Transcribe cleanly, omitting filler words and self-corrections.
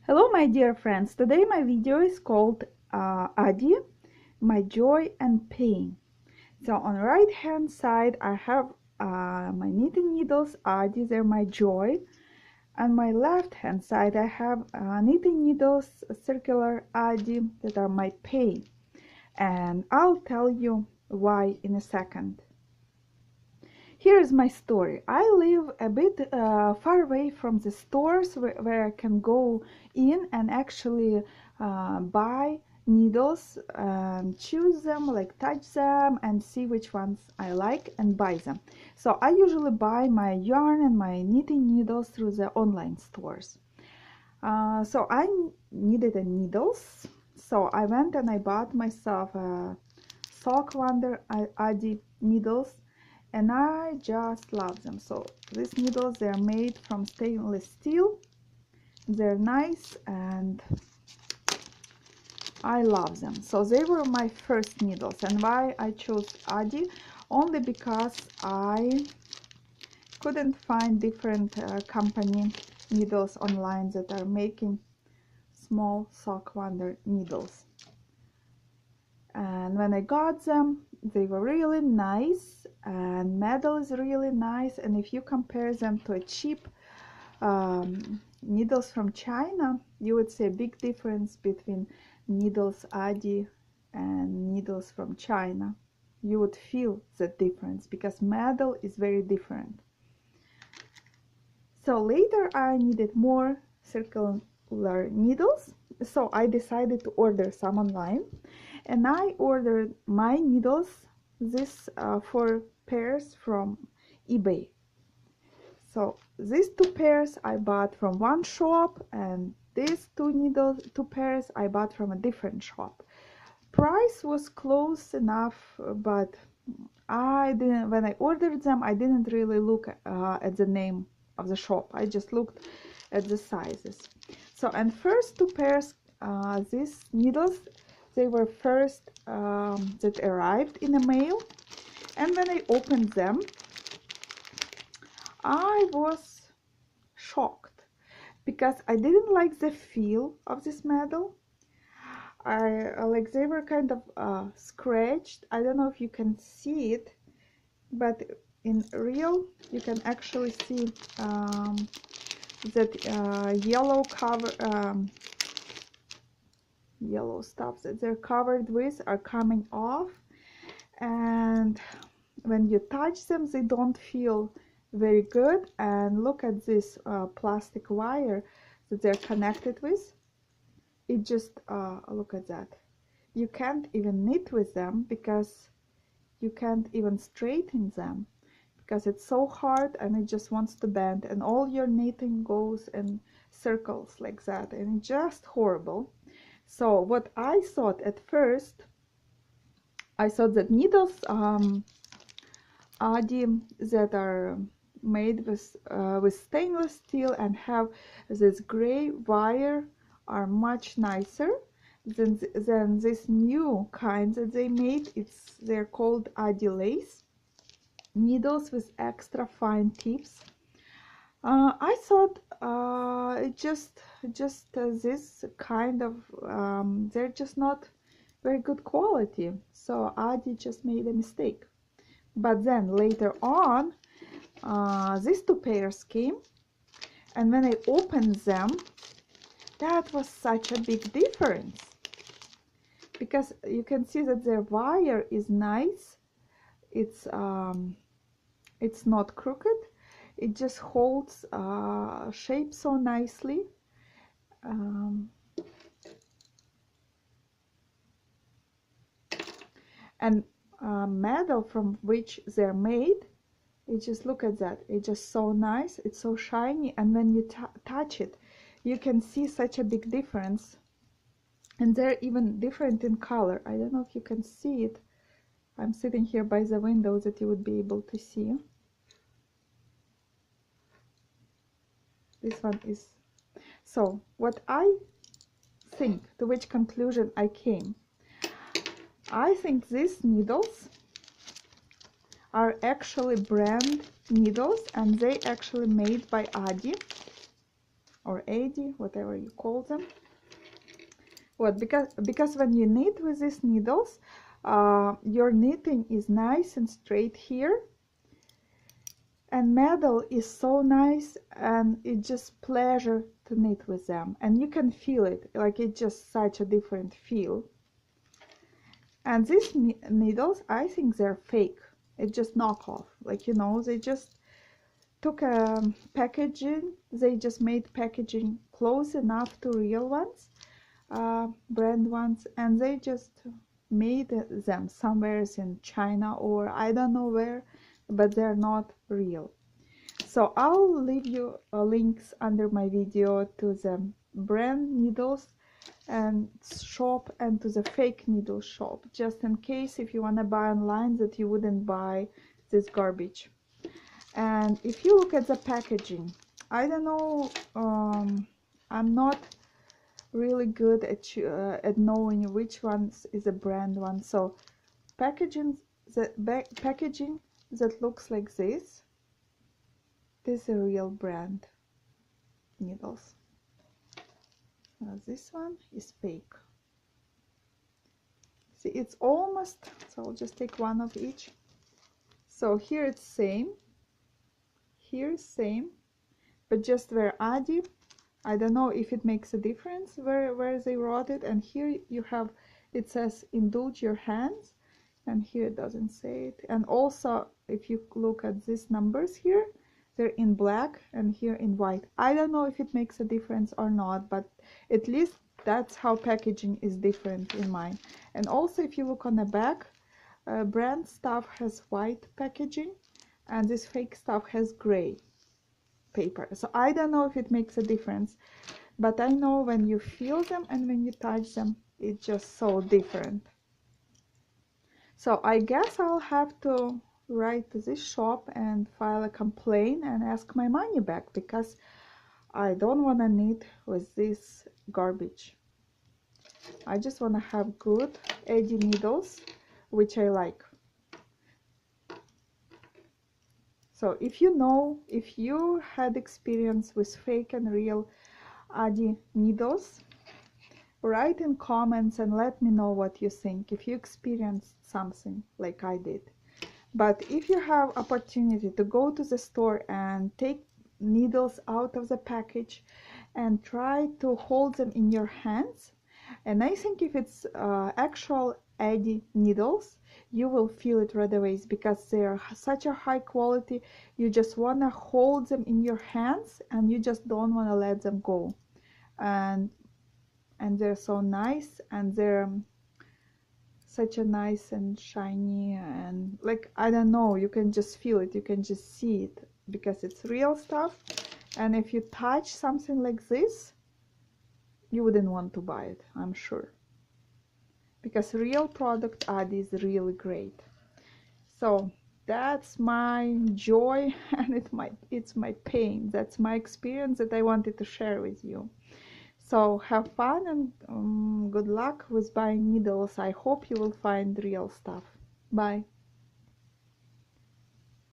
Hello my dear friends, today my video is called ADDI, My Joy and Pain. So on the right hand side I have my knitting needles, ADDI, they're my joy. On my left hand side I have knitting needles, circular ADDI, that are my pain. And I'll tell you why in a second. Here is my story. I live a bit far away from the stores where I can go in and actually buy needles and choose them, like touch them and see which ones I like and buy them. So I usually buy my yarn and my knitting needles through the online stores. So I needed a needles, so I went and I bought myself a Sock Wonder ADDI needles, and I just love them. So these needles, they are made from stainless steel, they're nice and I love them. So they were my first needles. And why I chose ADDI? Only because I couldn't find different company needles online that are making small Sock Wonder needles. And when I got them, they were really nice, and metal is really nice. And if you compare them to a cheap needles from China, you would see a big difference between needles ADDI and needles from China. You would feel the difference because metal is very different. So later I needed more circular needles, so I decided to order some online. And I ordered my needles, this 4 pairs from eBay. So these 2 pairs I bought from one shop, and these 2 pairs I bought from a different shop. Price was close enough, but when I ordered them, I didn't really look at the name of the shop. I just looked at the sizes. So, and first 2 pairs, these needles, they were first that arrived in the mail, and when I opened them, I was shocked because I didn't like the feel of this metal. They were kind of scratched. I don't know if you can see it, but in real you can actually see that yellow cover, yellow stuff that they're covered with are coming off, and when you touch them they don't feel very good. And look at this plastic wire that they're connected with. It just look at that. You can't even knit with them because you can't even straighten them because it's so hard and it just wants to bend, and all your knitting goes in circles like that, and it's just horrible. So what I thought at first, I thought that needles ADDI that are made with stainless steel and have this gray wire are much nicer than this new kind that they made. They're called ADDI lace needles with extra fine tips. I thought just this kind of they're just not very good quality, so ADDI just made a mistake. But then later on these 2 pairs came, and when I opened them, that was such a big difference because you can see that their wire is nice. It's not crooked. It just holds shape so nicely. And metal from which they're made, you just look at that. It's just so nice. It's so shiny, and when you touch it, you can see such a big difference. And they're even different in color. I don't know if you can see it. I'm sitting here by the window that you would be able to see. This one is. So what I think, to which conclusion I came, I think these needles are actually brand needles, and they actually made by ADDI. or ADDI, whatever you call them. What? Because when you knit with these needles, your knitting is nice and straight here, and metal is so nice, and it's just pleasure to knit with them, and you can feel it, like it's just such a different feel. And these needles, I think they're fake. It's just knockoff, like, you know, they just took a packaging, they just made packaging close enough to real ones, brand ones, and they just made them somewhere in China or I don't know where, but they're not real. So I'll leave you links under my video to the brand needles and shop and to the fake needle shop, just in case if you want to buy online that you wouldn't buy this garbage. And if you look at the packaging, I don't know, I'm not really good at knowing which one is a brand one. So packaging that looks like this is a real brand needles. This one is fake. See, it's almost, so I'll just take one of each. So here it's same, here is same, but just where ADDI, I don't know if it makes a difference where they wrote it, and here you have, it says indulge your hands, and here it doesn't say it. And also if you look at these numbers here, they're in black and here in white. I don't know if it makes a difference or not, but at least that's how packaging is different in mine. And also if you look on the back, brand stuff has white packaging and this fake stuff has gray paper. So I don't know if it makes a difference, but I know when you feel them and when you touch them, it's just so different. So I guess I'll have to write to this shop and file a complaint and ask my money back, because I don't want to knit with this garbage. I just want to have good ADDI needles, which I like. So if you know, if you had experience with fake and real ADDI needles, write in comments and let me know what you think, if you experienced something like I did. But if you have opportunity to go to the store and take needles out of the package and try to hold them in your hands, and I think if it's actual ADDI needles, you will feel it right away, because they are such a high quality. You just want to hold them in your hands and you just don't want to let them go. And they're so nice, and they're such a nice and shiny, and like, I don't know, you can just feel it, you can just see it, because it's real stuff. And if you touch something like this, you wouldn't want to buy it, I'm sure, because real product ADDI is really great. So that's my joy and it's my pain. That's my experience that I wanted to share with you. So have fun and good luck with buying needles. I hope you will find real stuff. Bye.